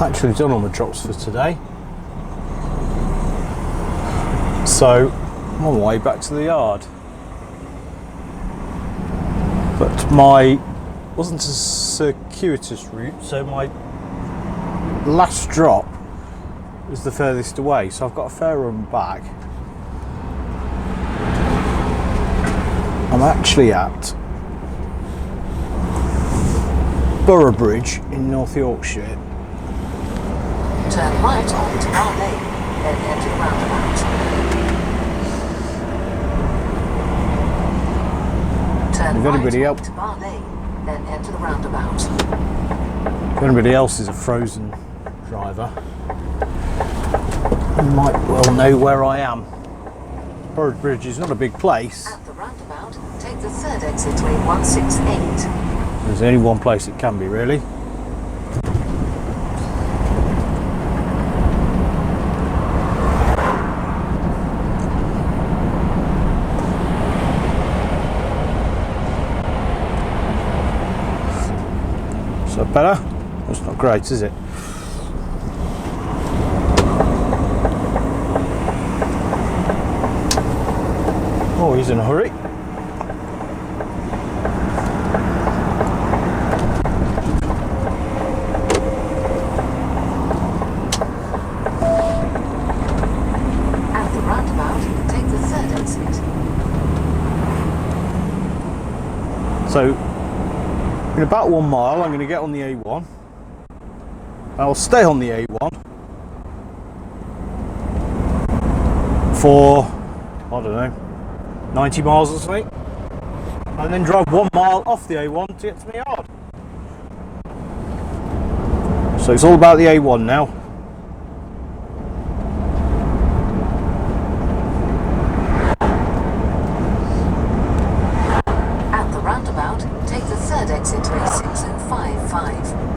Actually done all my drops for today, so I'm on my way back to the yard. But my wasn't a circuitous route, so my last drop was the furthest away, so I've got a fair run back. I'm actually at Boroughbridge in North Yorkshire. Turn right onto Moor Lane, then head to the roundabout. Turn If anybody right else, onto Moor Lane, then head to the roundabout. if anybody else is a frozen driver, you might well know where I am. Boroughbridge is not a big place. At the roundabout, take the third exit to A168. There's only one place it can be, really. Is that better? That's not great, is it? Oh, he's in a hurry. At the roundabout, take the third exit. So, in about 1 mile, I'm going to get on the A1. I'll stay on the A1 for, I don't know, 90 miles or something, and then drive 1 mile off the A1 to get to my yard. So it's all about the A1 now. At the roundabout, take the third exit to A6055.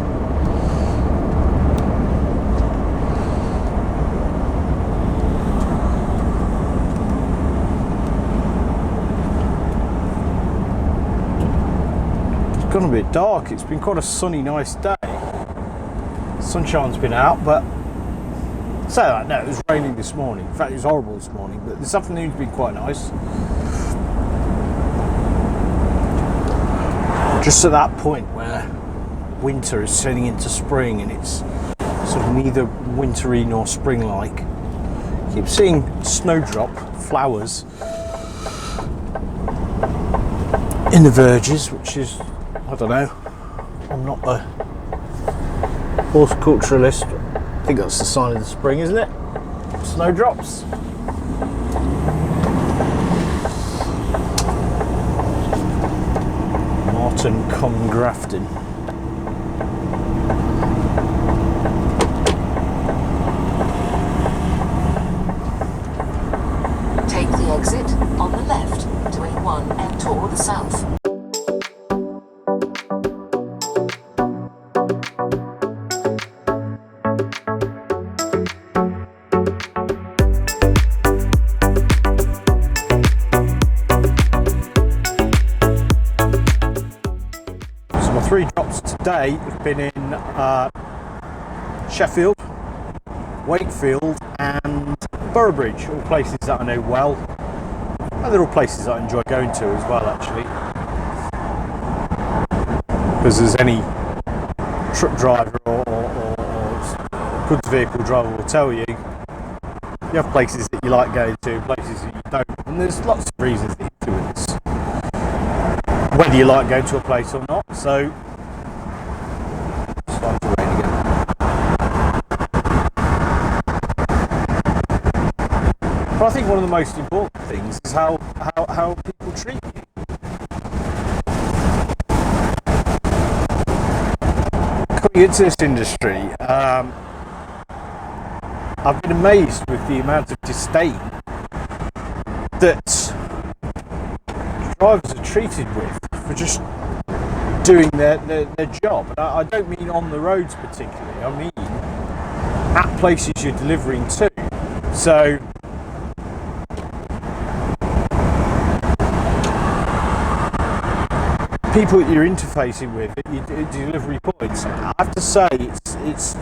It's gone a bit dark. It's been quite a sunny, nice day. Sunshine's been out, but say that, no, it was raining this morning. In fact, it was horrible this morning, but this afternoon's been quite nice. Just at that point where winter is turning into spring and it's sort of neither wintry nor spring-like. Keep seeing snowdrop flowers in the verges, which is, I don't know, I'm not a horticulturalist. I think that's the sign of the spring, isn't it? Snowdrops. Martin cum Grafton. Take the exit on the left to A1 and toward the south. So my 3 drops today have been in Sheffield, Wakefield and Boroughbridge, all places that I know well, and they're all places that I enjoy going to as well, actually, because as any truck driver or goods vehicle driver will tell you, you have places that you like going to, places that you don't, and there's lots of reasons that influence whether you like going to a place or not. So it's starting to rain again. But I think one of the most important things is how people treat you. Coming into this industry, I've been amazed with the amount of disdain that drivers are treated with for just doing their job. And I don't mean on the roads particularly, I mean at places you're delivering to. So people that you're interfacing with at your delivery points, I have to say it's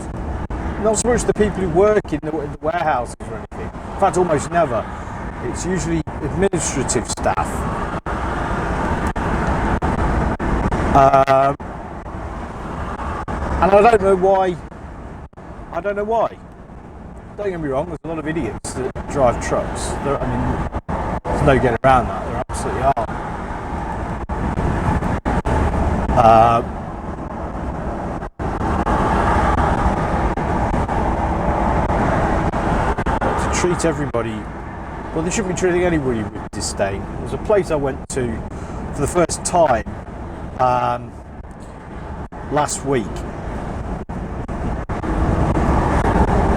not so much the people who work in the warehouses or anything. In fact, almost never. It's usually administrative staff. And I don't know why. Don't get me wrong, there's a lot of idiots that drive trucks. There's no getting around that. There absolutely are. To treat everybody, well, they shouldn't be treating anybody with disdain. There was a place I went to for the first time last week.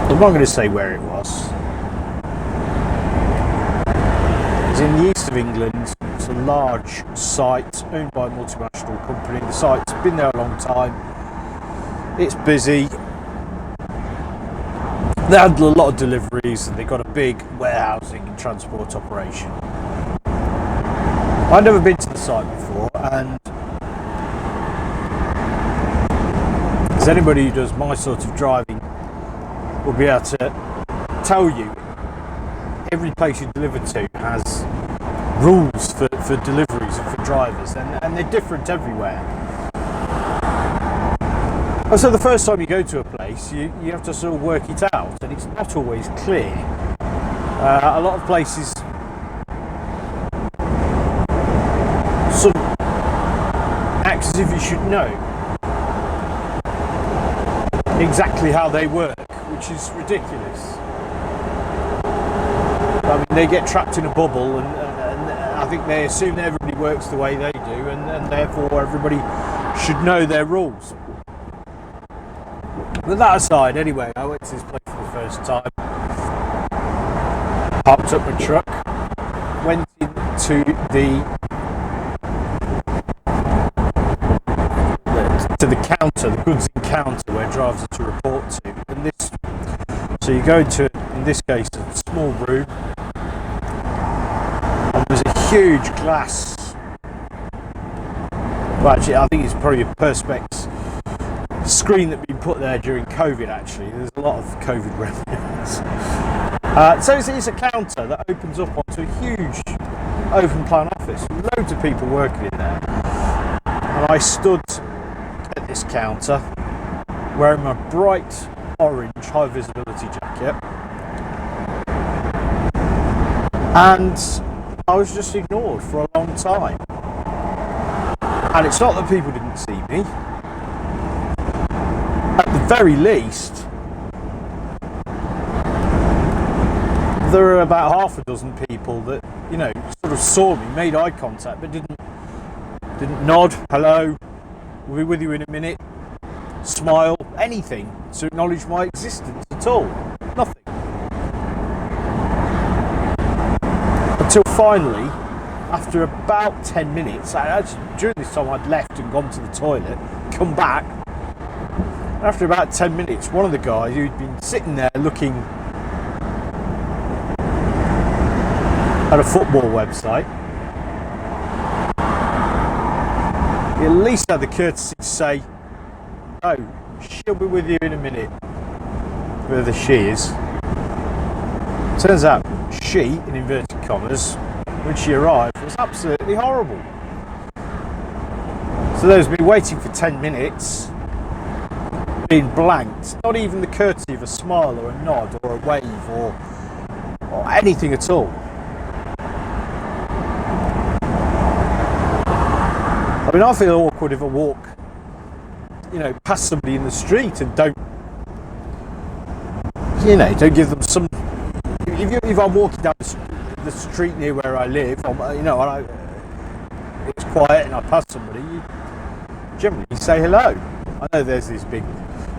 I'm not going to say where it was. It's in the east of England. It's a large site owned by a multinational company. The site's been there a long time. It's busy. They had a lot of deliveries and they got a big warehousing and transport operation. I'd never been to the site before, and as anybody who does my sort of driving will be able to tell you, every place you deliver to has rules for deliveries and for drivers, and they're different everywhere. And so the first time you go to a place, you have to sort of work it out, and it's not always clear. A lot of places sort of act as if you should know exactly how they work, which is ridiculous. I mean, they get trapped in a bubble, and I think they assume that everybody works the way they do, and therefore everybody should know their rules. But that aside, anyway, I went to this place for the first time, parked up my truck, went into the counter, the goods in counter where drivers are to report to. And so you go into, in this case, a small room, and there's a huge glass. Well, actually, I think it's probably a Perspex screen that been put there during COVID. Actually, there's a lot of COVID remnants. So it's a counter that opens up onto a huge open plan office with loads of people working in there. And I stood at this counter wearing my bright orange high visibility jacket, and I was just ignored for a long time. And it's not that people didn't see me. At the very least, there were about half a dozen people that, you know, sort of saw me, made eye contact, but didn't nod, hello, we'll be with you in a minute, smile, anything to acknowledge my existence at all. Nothing. Until finally, after about 10 minutes, during this time I'd left and gone to the toilet, come back. After about 10 minutes, one of the guys who'd been sitting there looking at a football website, he at least had the courtesy to say, "Oh, she'll be with you in a minute," whether she is. Turns out she, in inverted commas, when she arrived, was absolutely horrible. So there's been waiting for 10 minutes, being blanked, not even the courtesy of a smile or a nod or a wave or anything at all. I mean, I feel awkward if I walk, you know, past somebody in the street and don't give them some. If I'm walking down the street near where I live, and it's quiet and I pass somebody, you generally say hello. I know there's this big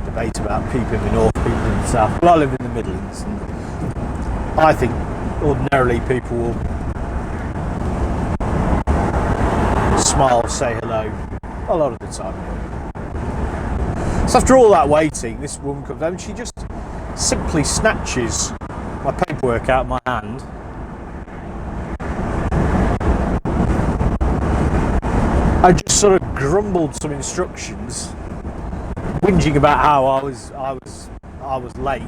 debate about people in the north, people in the south. Well, I live in the Midlands, and I think ordinarily people will smile, say hello a lot of the time. So after all that waiting, this woman comes over and she just simply snatches my paperwork out of my hand, I just sort of grumbled some instructions, whinging about how I I was late.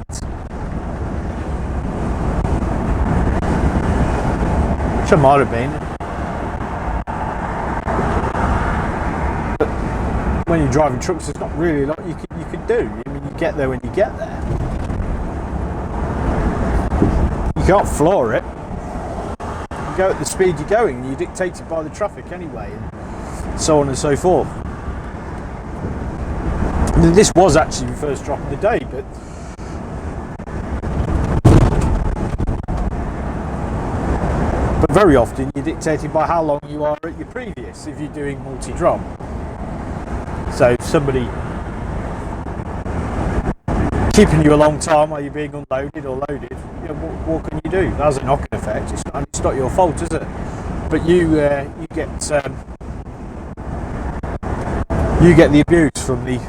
Which I might have been. But when you're driving trucks, there's not really a lot you could do. I mean, you get there when you get there. You can't floor it. You go at the speed you're going, you're dictated by the traffic anyway, and so on and so forth. And this was actually the first drop of the day, but very often you're dictated by how long you are at your previous if you're doing multi-drop. So somebody keeping you a long time while you're being unloaded or loaded, you know, what can you do? That has a knock-on effect. It's not your fault, is it? But you get the abuse from the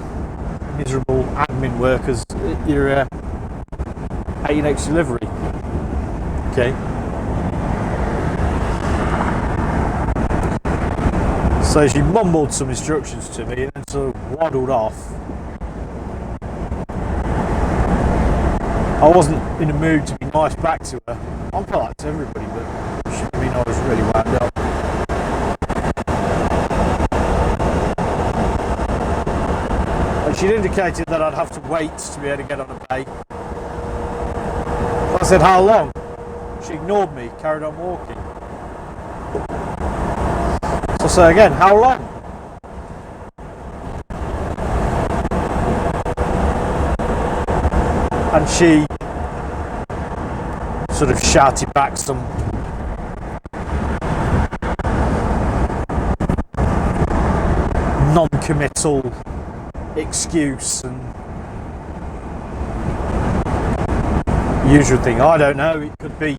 miserable admin workers at your next delivery. Okay. So she mumbled some instructions to me and then sort of waddled off. I wasn't in a mood to be nice back to her. I'm polite to everybody, but I was really wound up. And she'd indicated that I'd have to wait to be able to get on a bay. I said, how long? She ignored me, carried on walking. So I say again, how long? And she sort of shouted back some non-committal excuse and usual thing. I don't know, it could be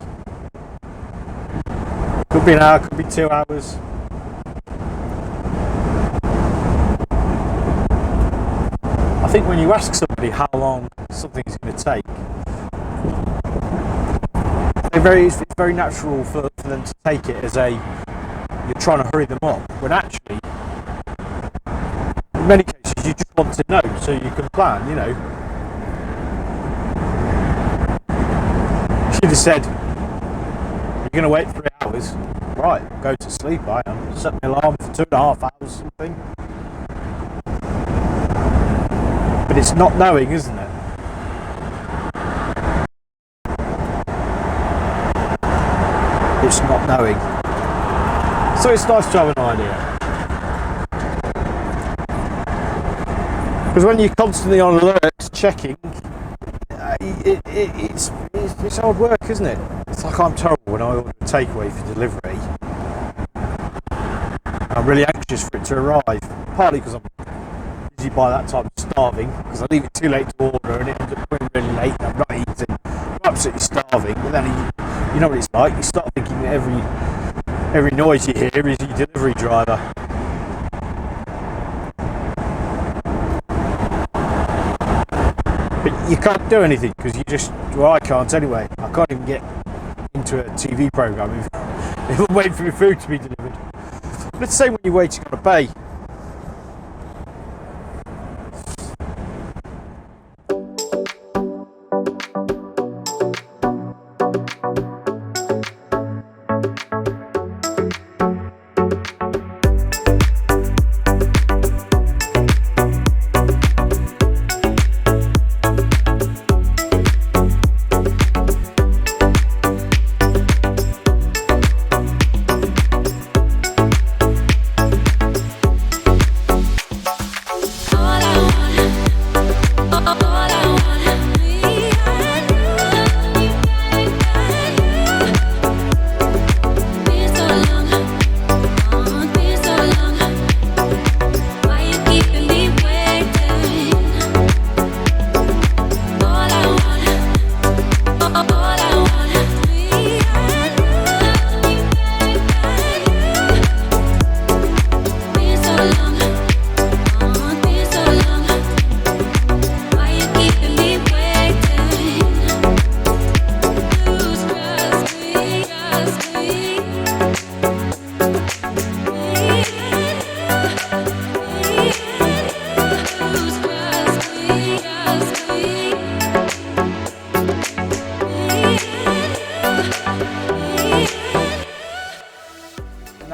an hour, could be 2 hours. I think when you ask somebody how long something's going to take, it's very natural for them to take it as you're trying to hurry them up, when actually in many cases you just want to know so you can plan, you know. She'd have said, you're going to wait 3 hours, right, go to sleep, I am, set my alarm for 2.5 hours or something. But it's not knowing, isn't it? It's not knowing. So it's nice to have an idea. Because when you're constantly on alert, checking, it's hard work, isn't it? It's like I'm terrible when I order a takeaway for delivery. I'm really anxious for it to arrive, partly because I'm usually by that time starving, because I leave it too late to order and it ends up being really late and I'm not eating. I'm absolutely starving, but then you know what it's like, you start thinking that every noise you hear is your delivery driver. But you can't do anything because I can't anyway. I can't even get into a TV programme if I'm waiting for your food to be delivered. But it's the same when you're waiting on a bay.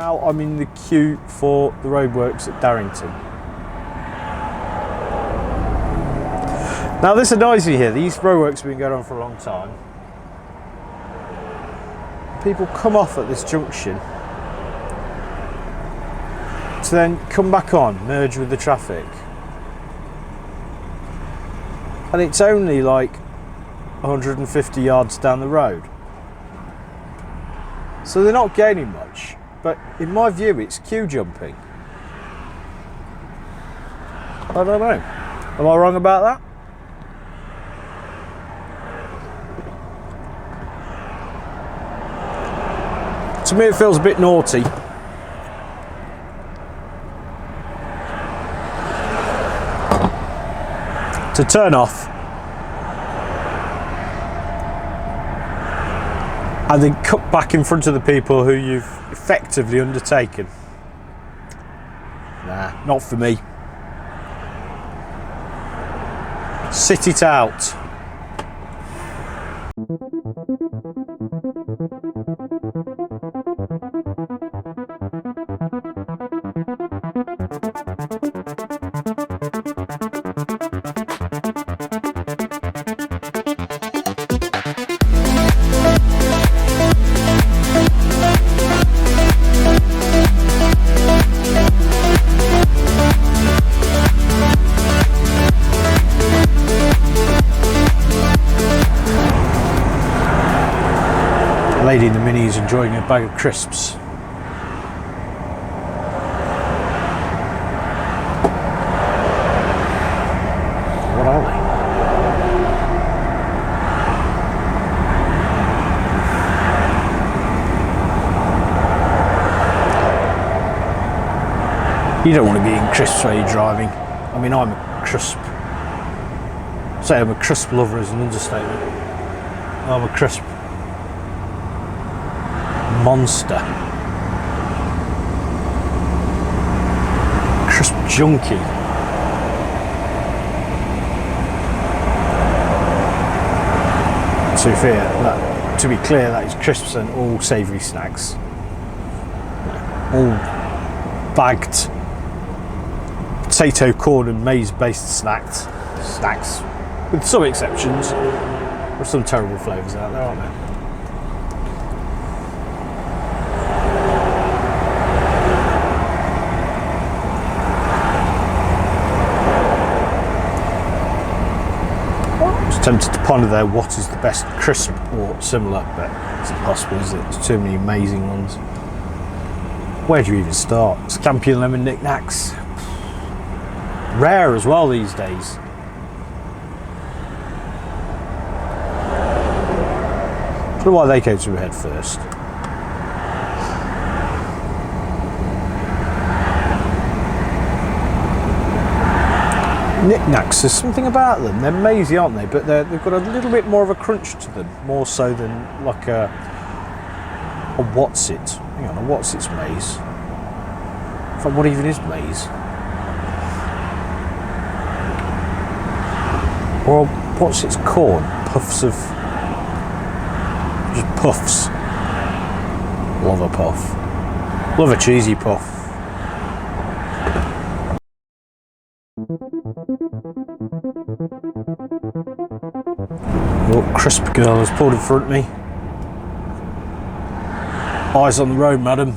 now I'm in the queue for the roadworks at Darrington. Now this annoys me here. These roadworks have been going on for a long time. People come off at this junction to then come back on, merge with the traffic. And it's only like 150 yards down the road. So they're not gaining much, but in my view it's queue jumping. I don't know. Am I wrong about that? To me it feels a bit naughty. To turn off and then cut back in front of the people who you've effectively undertaken. Nah, not for me. Sit it out. The lady in the Mini is enjoying a bag of crisps. What are they? You don't want to be eating crisps while you're driving. I mean, I'm a crisp. Say I'm a crisp lover is an understatement. I'm a crisp monster. Crisp junkie. To be clear, that is crisps and all savoury snacks. All bagged potato, corn and maize based snacks, with some exceptions. There are some terrible flavours out there, aren't there? I was tempted to ponder there what is the best crisp or similar, but it's impossible, is it? There's too many amazing ones. Where do you even start? Scampi and lemon knickknacks. Rare as well these days. I don't know why they came to my head first. Knickknacks, there's something about them. They're mazy, aren't they? But they've got a little bit more of a crunch to them, more so than like a what's it? Hang on, a what's it's maize? In fact, what even is maize? Or what's its corn? Puffs of... just puffs. Love a puff. Love a cheesy puff. Oh, crisp girl has pulled in front of me. Eyes on the road, madam.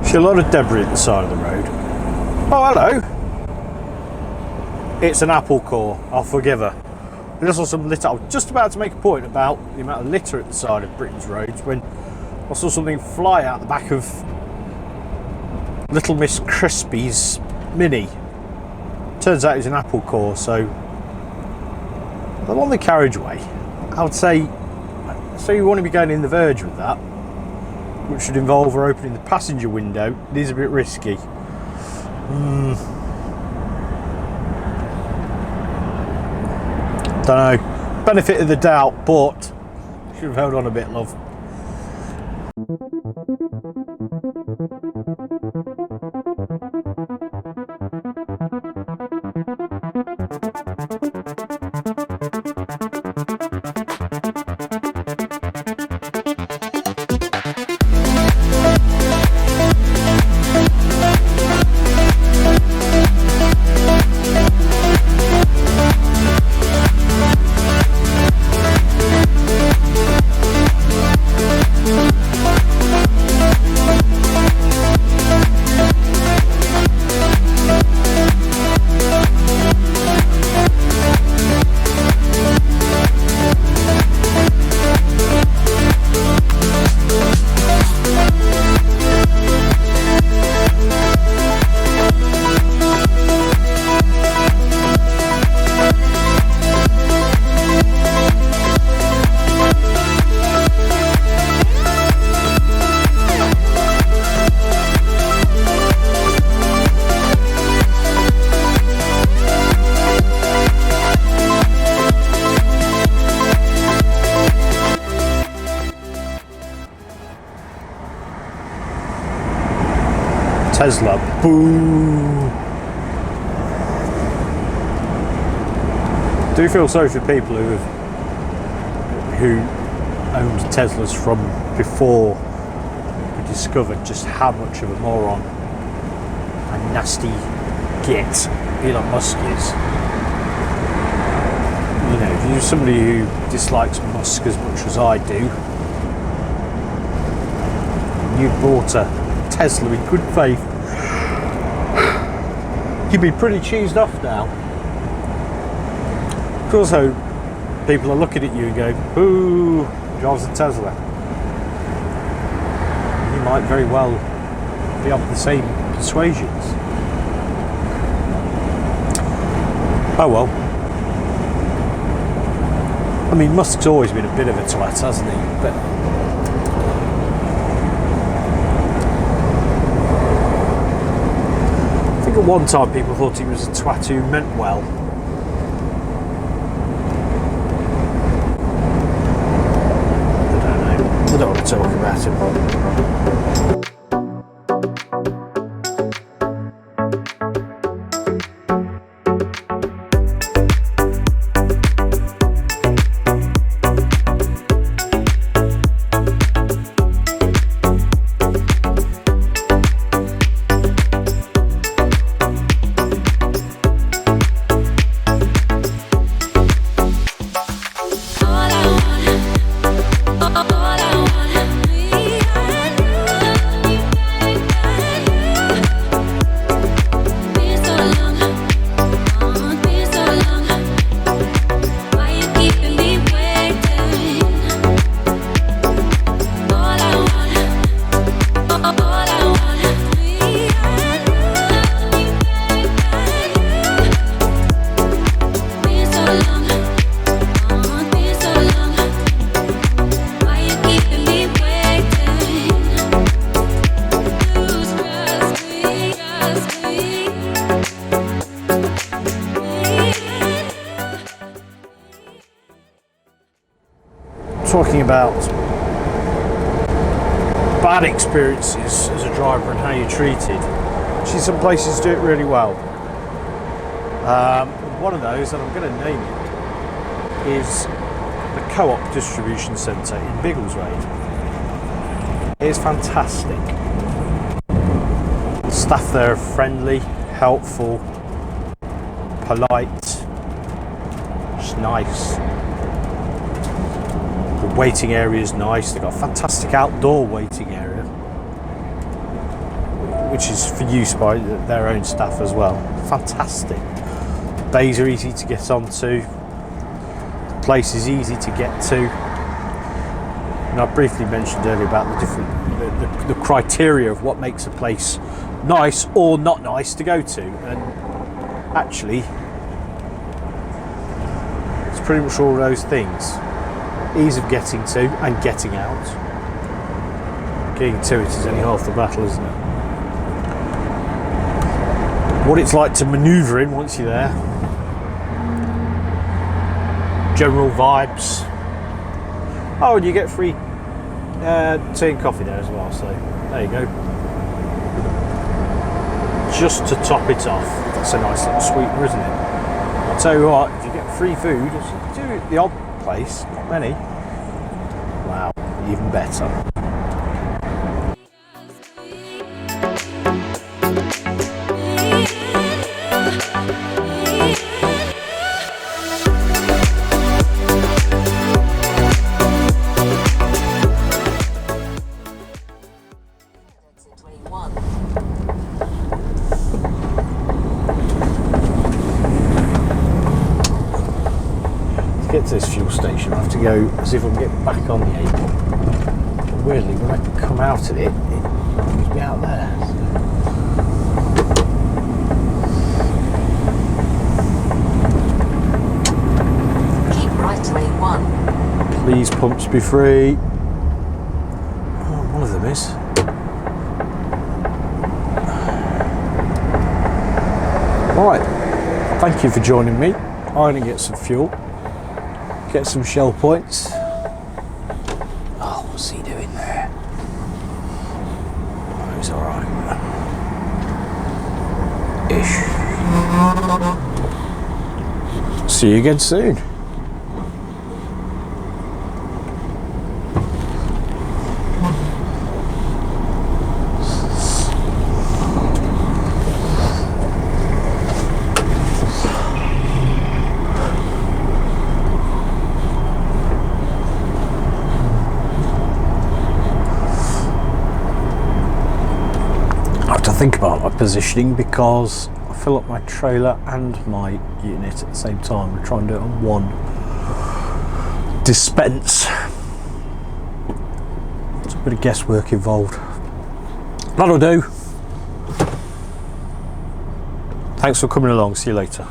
See a lot of debris at the side of the road. Oh, hello. It's an apple core. I'll forgive her. I just saw some litter. I was just about to make a point about the amount of litter at the side of Britain's roads when I saw something fly out the back of Little Miss Crispy's Mini. Turns out it's an apple core, so I'm on the carriageway. I would say, so you want to be going in the verge with that, which should involve her opening the passenger window. It is a bit risky. Don't know. Benefit of the doubt, but should have held on a bit, love. Tesla. Boo! Do feel sorry for people who owned Teslas from before we discovered just how much of a moron and nasty git Elon Musk is. You know, if you're somebody who dislikes Musk as much as I do, you bought a Tesla in good faith, you'd be pretty cheesed off now. Also, people are looking at you and going, "Boo, drives a Tesla." You might very well be of the same persuasions. Oh well. I mean, Musk's always been a bit of a twat, hasn't he? But I think at one time people thought he was a twat who meant well. I don't want to talk about him. Talking about bad experiences as a driver and how you're treated. Actually, some places do it really well. One of those, and I'm going to name it, is the Co-op Distribution Centre in Biggleswade. It is fantastic. The staff there are friendly, helpful, polite, just nice. The waiting area is nice. They've got a fantastic outdoor waiting area, which is for use by their own staff as well. Fantastic. Bays are easy to get onto. The place is easy to get to. And I briefly mentioned earlier about the different the criteria of what makes a place nice or not nice to go to, and actually, it's pretty much all those things. Ease of getting to and getting out. Getting to it is only half the battle, isn't it? What it's like to manoeuvre in once you're there. General vibes. Oh, and you get free tea and coffee there as well, so there you go. Just to top it off, that's a nice little sweetener, isn't it? I'll tell you what, if you get free food, as you do at the odd place, not many, wow, even better. Get to this fuel station, I have to go as if I'm getting back on the A1. But weirdly, when I come out of it, it brings me out there. Keep right to A1. Please, pumps be free. Oh, one of them is. Right, thank you for joining me. I'm going to get some fuel. Get some shell points. Oh, what's he doing there? Oh, he's alright. ish. See you again soon. Think about my positioning because I fill up my trailer and my unit at the same time. I try and do it on one dispense. There's a bit of guesswork involved. That'll do. Thanks for coming along. See you later.